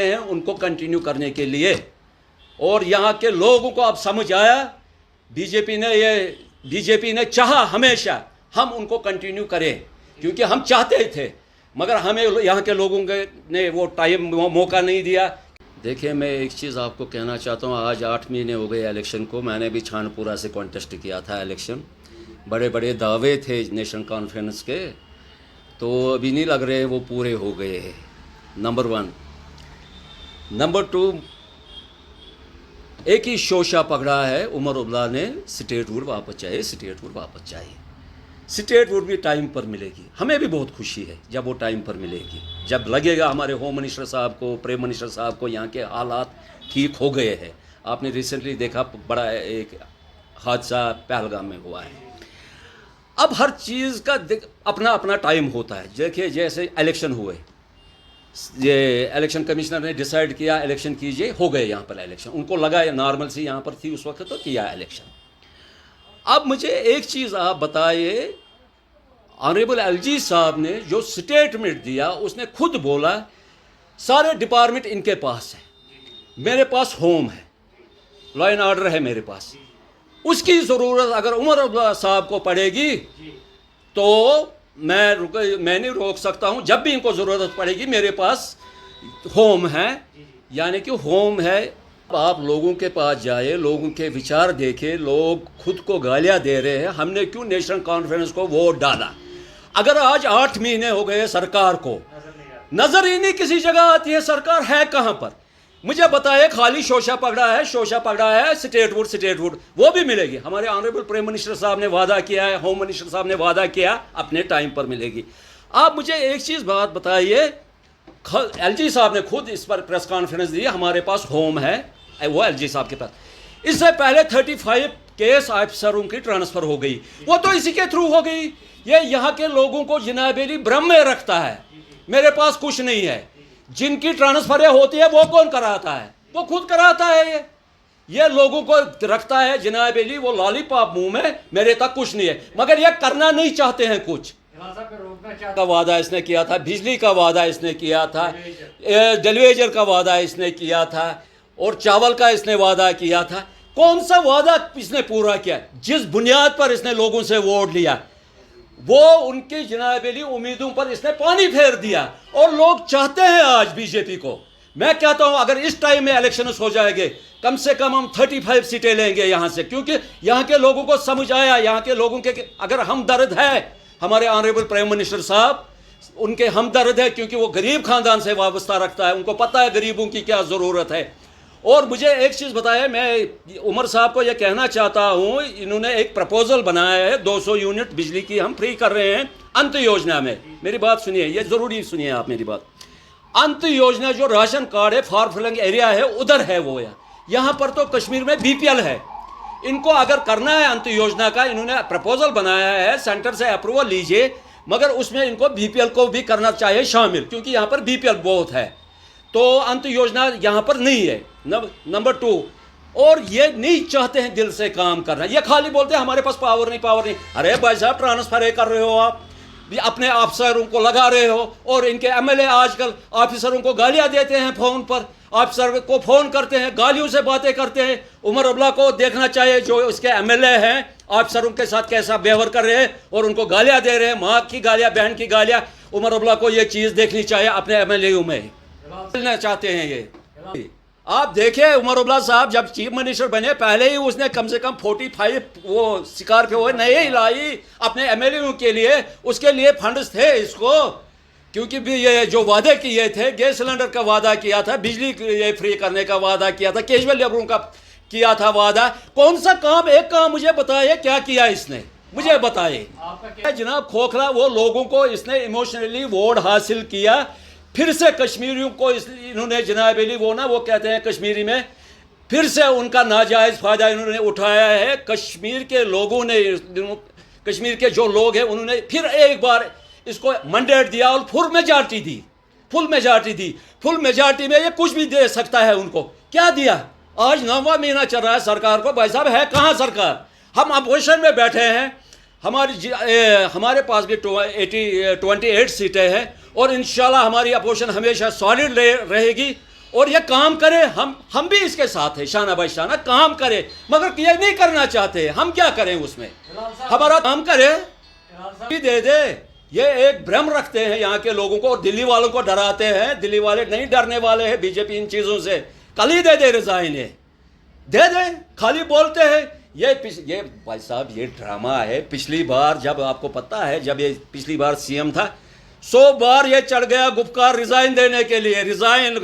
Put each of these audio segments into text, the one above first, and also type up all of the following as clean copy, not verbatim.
हैं उनको कंटिन्यू करने के लिए। और यहाँ के लोगों को अब समझ आया, बीजेपी ने चाहा हमेशा हम उनको कंटिन्यू करें, क्योंकि हम चाहते थे, मगर हमें यहाँ के लोगों ने वो टाइम मौका नहीं दिया। देखिए, मैं एक चीज़ आपको कहना चाहता हूँ, आज 8 महीने हो गए इलेक्शन को। मैंने भी छानपुरा से कॉन्टेस्ट किया था इलेक्शन। बड़े बड़े दावे थे नेशनल कॉन्फ्रेंस के, तो अभी नहीं लग रहे वो पूरे हो गए हैं, नंबर 1। नंबर 2, एक ही शोशा पकड़ा है उमर अब्दुल्ला ने, स्टेट वुड वापस चाहिए, स्टेट वुड वापस चाहिए। स्टेट वुड भी टाइम पर मिलेगी, हमें भी बहुत खुशी है जब वो टाइम पर मिलेगी, जब लगेगा हमारे होम मिनिस्टर साहब को, प्राइम मिनिस्टर साहब को यहाँ के हालात ठीक हो गए हैं। आपने रिसेंटली देखा, बड़ा एक हादसा पहलगाम में हुआ है। अब हर चीज़ का अपना अपना टाइम होता है। देखिए, जैसे इलेक्शन हुए, ये इलेक्शन कमिश्नर ने डिसाइड किया इलेक्शन कीजिए, हो गए यहाँ पर इलेक्शन। उनको लगा नॉर्मल सी यहाँ पर थी उस वक्त, तो किया इलेक्शन। अब मुझे एक चीज़ आप बताइए, ऑनरेबल एलजी साहब ने जो स्टेटमेंट दिया, उसने खुद बोला सारे डिपार्टमेंट इनके पास है, मेरे पास होम है, लॉ एंड ऑर्डर है मेरे पास। उसकी ज़रूरत अगर उमर अब्दुल्ला साहब को पड़ेगी तो मैं नहीं रोक सकता हूँ। जब भी इनको ज़रूरत पड़ेगी, मेरे पास होम है, यानी कि होम है। आप लोगों के पास जाए, लोगों के विचार देखे, लोग खुद को गालियाँ दे रहे हैं, हमने क्यों नेशनल कॉन्फ्रेंस को वोट डाला। अगर आज 8 महीने हो गए सरकार को, नज़र ही नहीं किसी जगह आती है, सरकार है कहाँ पर। मुझे बताए, खाली शोशा पकड़ा है स्टेट वुड, वो भी मिलेगी। हमारे ऑनरेबल प्राइम मिनिस्टर साहब ने वादा किया है, होम मिनिस्टर साहब ने वादा किया, अपने टाइम पर मिलेगी। आप मुझे एक चीज़ बात बताइए, एलजी साहब ने खुद इस पर प्रेस कॉन्फ्रेंस दी, हमारे पास होम है, वो एलजी साहब के पास। इससे पहले 35 केस अफसरों की ट्रांसफ़र हो गई, वो तो इसी के थ्रू हो गई। ये यहाँ के लोगों को जनाबेली भ्रम में रखता है, मेरे पास कुछ नहीं है। जिनकी ट्रांसफरें होती है वो कौन कराता है? वो खुद कराता है। ये लोगों को रखता है जनाबेली वो लॉलीपॉप मुंह में, मेरे तक कुछ नहीं है, मगर ये करना नहीं चाहते हैं कुछ। का वादा इसने किया था, बिजली का वादा इसने किया था, डेलीवेजर का वादा इसने किया था, और चावल का इसने वादा किया था। कौन सा वादा इसने पूरा किया? जिस बुनियाद पर इसने लोगों से वोट लिया, वो उनकी जनाबेली उम्मीदों पर इसने पानी फेर दिया। और लोग चाहते हैं आज बीजेपी को, मैं कहता हूं अगर इस टाइम में इलेक्शन हो जाएंगे, कम से कम हम 35 सीटें लेंगे यहां से, क्योंकि यहां के लोगों को समझ आया, यहां के लोगों के अगर हमदर्द है हमारे ऑनरेबल प्राइम मिनिस्टर साहब, उनके हमदर्द है, क्योंकि वो गरीब खानदान से वाबस्ता रखता है, उनको पता है गरीबों की क्या ज़रूरत है। और मुझे एक चीज़ बताया, मैं उमर साहब को यह कहना चाहता हूँ, इन्होंने एक प्रपोजल बनाया है, 200 यूनिट बिजली की हम फ्री कर रहे हैं अंत योजना में। मेरी बात सुनिए, ये ज़रूरी सुनिए आप मेरी बात। अंत योजना जो राशन कार्ड है, फार फ्लंग एरिया है, उधर है वो। यहाँ पर तो कश्मीर में BPL है। इनको अगर करना है अंत योजना का, इन्होंने प्रपोजल बनाया है, सेंटर से अप्रूवल लीजिए, मगर उसमें इनको BPL को भी करना चाहिए शामिल, क्योंकि यहाँ पर BPL बहुत है। तो अंत योजना यहाँ पर नहीं है। नंबर 2, और ये नहीं चाहते हैं दिल से काम करना, ये खाली बोलते हैं हमारे पास पावर नहीं। अरे भाई साहब, ट्रांसफर कर रहे हो आप, अपने अफसरों को लगा रहे हो, और इनके MLA आजकल ऑफिसरों को गालियां देते हैं फ़ोन पर, ऑफिसर को फ़ोन करते हैं, गालियों से बातें करते हैं। उमर अब्दुल्ला को देखना चाहिए, जो इसके MLA हैं, ऑफिसरों के साथ कैसा व्यवहार कर रहे हैं और उनको गालियाँ दे रहे हैं, माँ की गालियाँ, बहन की गालियाँ। उमर अब्दुल्ला को ये चीज़ देखनी चाहिए अपने MLA में। मिलना चाहते हैं ये। आप देखिए, उमर अब्दुल्ला साहब जब चीफ मिनिस्टर बने, पहले ही उसने कम से कम 45 वो स्कॉर्पियो नए ही लाई अपने MLA के लिए। उसके लिए फंड्स थे इसको, क्योंकि भी ये जो वादे किए थे, गैस सिलेंडर का वादा किया था, बिजली ये फ्री करने का वादा किया था, कैजुअल लेबरों का किया था वादा। कौन सा काम, एक काम मुझे बताइए क्या किया इसने, मुझे बताइए। जनाब खोखला, वो लोगों को इसने इमोशनली वोट हासिल किया। फिर से कश्मीरियों को इन्होंने जनाबेली वो कहते हैं कश्मीरी में, फिर से उनका नाजायज़ फ़ायदा इन्होंने उठाया है। कश्मीर के लोगों ने, कश्मीर के जो लोग हैं, उन्होंने फिर एक बार इसको मैंडेट दिया और फुल मेजॉरिटी दी। फुल मेजॉरिटी में ये कुछ भी दे सकता है उनको। क्या दिया? आज 9वां महीना चल रहा है सरकार को। भाई साहब, है कहाँ सरकार? हम अपोजिशन में बैठे हैं, हमारे पास भी 28 सीटें हैं, और इंशाल्लाह हमारी अपोजिशन हमेशा सॉलिड रहेगी। और ये काम करे, हम भी इसके साथ हैं, शाना भाई शाना काम करे, मगर ये नहीं करना चाहते। हम क्या करें उसमें, हमारा काम करे भी दे दे। ये एक भ्रम रखते हैं यहाँ के लोगों को और दिल्ली वालों को डराते हैं। दिल्ली वाले नहीं डरने वाले हैं बीजेपी इन चीज़ों से। कल ही दे दे रिजाइन, दे दे, खाली बोलते हैं। ये भाई साहब ये ड्रामा है। पिछली बार जब आपको पता है, जब ये पिछली बार सीएम था, 100 बार ये चढ़ गया गुपकार रिजाइन देने के लिए। रिजाइन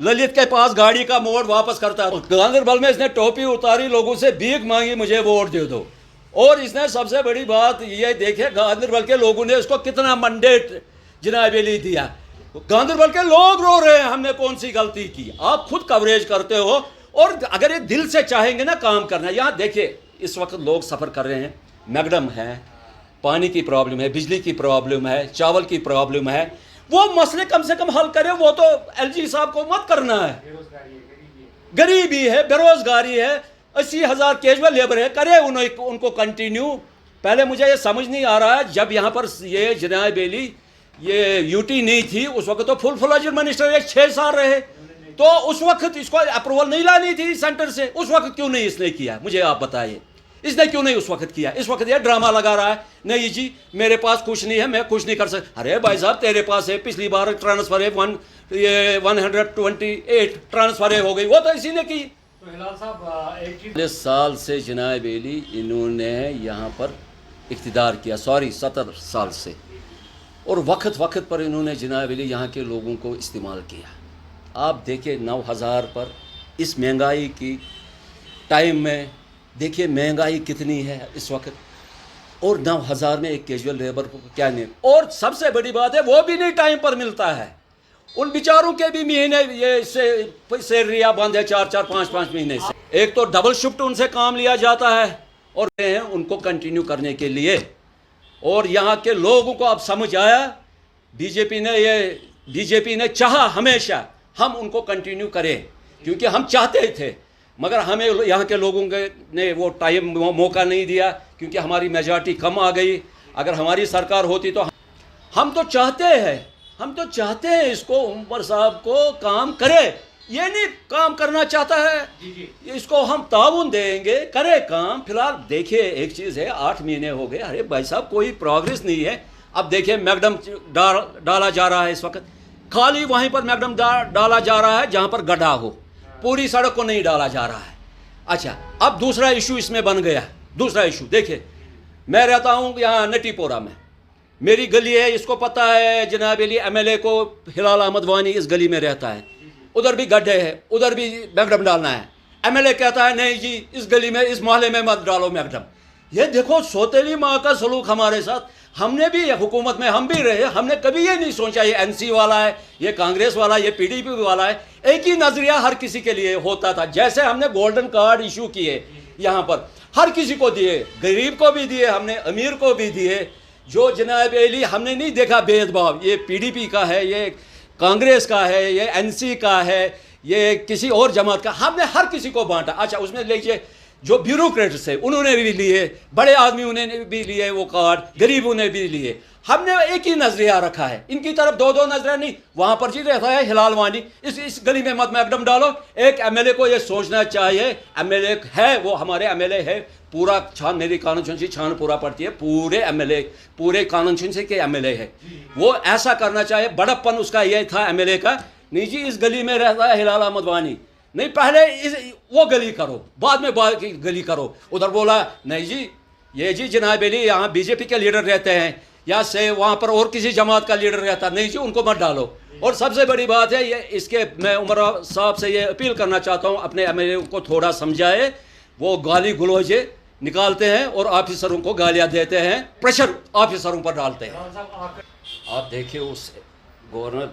ललित के पास गाड़ी का मोड़ वापस करता। गांधरबल में इसने टोपी उतारी, लोगों से भीख मांगी, मुझे वोट दे दो। और इसने सबसे बड़ी बात ये देखे, गांधरबल के लोगों ने इसको कितना मंडेट जनाब अली दिया। गांधरबल के लोग रो रहे हैं, हमने कौन सी गलती की। आप खुद कवरेज करते हो, और अगर ये दिल से चाहेंगे ना काम करना। यहाँ देखिए इस वक्त लोग सफ़र कर रहे हैं, मैगडम है, पानी की प्रॉब्लम है, बिजली की प्रॉब्लम है, चावल की प्रॉब्लम है। वो मसले कम से कम हल करे। वो तो एलजी साहब को मत करना है। गरीबी है, बेरोजगारी है, 80,000 कैजुअल लेबर है, करे उनको कंटिन्यू। पहले मुझे ये समझ नहीं आ रहा है, जब यहाँ पर ये जनाब बेली ये यूटी नहीं थी उस वक्त तो फुल फ्लेज्ड मिनिस्टर ये 6 साल रहे, तो उस वक्त इसको अप्रूवल नहीं लानी थी सेंटर से। उस वक्त क्यों नहीं इसने किया, मुझे आप बताइए, इसने क्यों नहीं उस वक्त किया। इस वक्त ये ड्रामा लगा रहा है, नहीं जी मेरे पास कुछ नहीं है, मैं कुछ नहीं कर सकता। अरे भाई साहब तेरे पास है, पिछली बार ट्रांसफर है 128 ट्रांसफर हो गई, वो तो इसी ने की। तो हिलाल साहब एक चीज, 40 साल से जनाब अली इन्होंने यहाँ पर इख्तिदार किया, 70 साल से, और वक्त वक्त पर इन्होंने जनाब अली यहाँ के लोगों को इस्तेमाल किया। आप देखिए 9,000 पर इस महंगाई की टाइम में देखिए महंगाई कितनी है इस वक्त, और 9,000 में एक कैजुअल लेबर को क्या नहीं। और सबसे बड़ी बात है वो भी नहीं टाइम पर मिलता है। उन बेचारों के भी महीने ये सैलरियाँ बंद है 4-4, 5-5 महीने से। एक तो डबल शिफ्ट उनसे काम लिया जाता है और उनको कंटिन्यू करने के लिए। और यहाँ के लोगों को अब समझ आया, बीजेपी ने चाहा हमेशा हम उनको कंटिन्यू करें, क्योंकि हम चाहते थे, मगर हमें यहाँ के लोगों ने वो टाइम मौका नहीं दिया, क्योंकि हमारी मेजॉरिटी कम आ गई। अगर हमारी सरकार होती तो हम तो चाहते हैं इसको, उमर साहब को काम करे। ये नहीं काम करना चाहता है, इसको हम ताउन देंगे, करे काम। फिलहाल देखिए एक चीज़ है, 8 महीने हो गए, अरे भाई साहब कोई प्रोग्रेस नहीं है। अब देखिए मैगडम डाला जा रहा है इस वक्त, खाली वहीं पर मैगडम डाला जा रहा है जहाँ पर गड्ढा हो, पूरी सड़क को नहीं डाला जा रहा है। अच्छा, अब दूसरा इशू इसमें बन गया। दूसरा इशू देखिए, मैं रहता हूँ यहाँ नटीपोरा में, मेरी गली है, इसको पता है जनाब अली एमएलए को हिलाल अहमद वानी इस गली में रहता है। उधर भी गड्ढे हैं, उधर भी मैगडम डालना है। एमएलए कहता है नहीं जी इस गली में, इस मोहल्ले में मत डालो मैगडम। ये देखो सौतेली माँ का सलूक हमारे साथ। हमने भी हुकूमत में हम भी रहे, हमने कभी ये नहीं सोचा ये एनसी वाला है, ये कांग्रेस वाला, ये पीडीपी वाला है। एक ही नजरिया हर किसी के लिए होता था। जैसे हमने गोल्डन कार्ड इशू किए यहाँ पर, हर किसी को दिए, गरीब को भी दिए हमने, अमीर को भी दिए। जो जनाब अली हमने नहीं देखा भेदभाव, ये पीडीपी का है, ये कांग्रेस का है, ये एनसी का है, ये किसी और जमात का, हमने हर किसी को बांटा। अच्छा, उसमें लीजिए जो ब्यूरोक्रेट्स है उन्होंने भी लिए, बड़े आदमी उन्होंने भी लिए वो कार्ड, गरीबों ने भी लिए। हमने एक ही नजरिया रखा है, इनकी तरफ दो नजरिया नहीं। वहां पर जी रहता है हिलाल वानी, इस गली में मत मैगडम डालो। एक एमएलए को ये सोचना चाहिए, एमएलए है वो हमारे एमएलए है, पूरा छान, मेरी कानून से छान पूरा पड़ती है, पूरे एमएलए, पूरे कानून से के एमएलए है, वो ऐसा करना चाहिए। बड़प्पन उसका ये था एमएलए का, नहीं जी इस गली में रहता है हिलाल अहमद वानी, नहीं पहले वो गली करो, बाद में बाद की गली करो। उधर बोला नहीं जी ये जी जनाब अली यहाँ बीजेपी के लीडर रहते हैं, या से वहाँ पर और किसी जमात का लीडर रहता, नहीं जी उनको मत डालो। और सबसे बड़ी बात है ये, इसके मैं उमर साहब से ये अपील करना चाहता हूँ, अपने एमएलए को थोड़ा समझाए। वो गाली गलौजे निकालते हैं और ऑफिसरों को गालियाँ देते हैं, प्रेशर ऑफिसरों पर डालते हैं। आप देखिए उस गवर्नर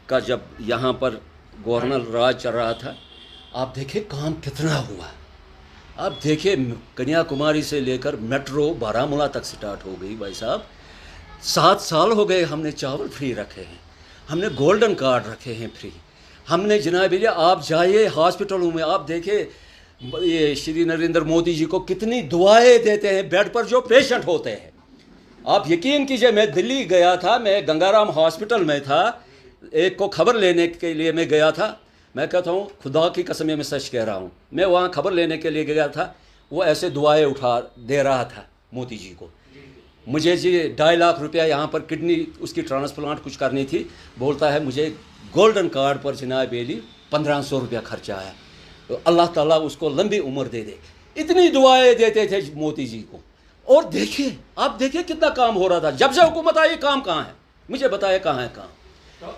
का, जब यहाँ पर गवर्नर राज चल रहा था, आप देखिए काम कितना हुआ। आप देखिए कन्याकुमारी से लेकर मेट्रो बारामूला तक स्टार्ट हो गई। भाई साहब 7 साल हो गए हमने चावल फ्री रखे हैं, हमने गोल्डन कार्ड रखे हैं फ्री, हमने जनाब भैया आप जाइए हॉस्पिटलों में, आप देखिए ये श्री नरेंद्र मोदी जी को कितनी दुआएं देते हैं बेड पर जो पेशेंट होते हैं। आप यकीन कीजिए, मैं दिल्ली गया था, मैं गंगाराम हॉस्पिटल में था, एक को खबर लेने के लिए मैं गया था। मैं कहता हूँ खुदा की कसम मैं सच कह रहा हूँ, मैं वहाँ खबर लेने के लिए गया था, वो ऐसे दुआएं उठा दे रहा था मोदी जी को। मुझे जी 2.5 लाख रुपया यहाँ पर किडनी उसकी ट्रांसप्लांट कुछ करनी थी, बोलता है मुझे गोल्डन कार्ड पर जनाब बेली 1500 रुपया खर्चा आया। तो अल्लाह ताला उसको लंबी उम्र दे दे। इतनी दुआएं देते थे मोदी जी को। और देखिए, आप देखिए कितना काम हो रहा था। जब से हुकूमत आई काम कहाँ है, मुझे बताए कहाँ है काम।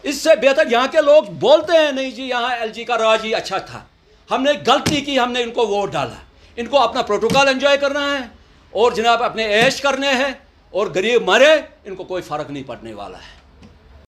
इससे बेहतर यहाँ के लोग बोलते हैं नहीं जी यहाँ एलजी का राज ही अच्छा था, हमने गलती की, हमने इनको वोट डाला। इनको अपना प्रोटोकॉल एंजॉय करना है और जनाब अपने ऐश करने हैं, और गरीब मरे इनको कोई फ़र्क नहीं पड़ने वाला है।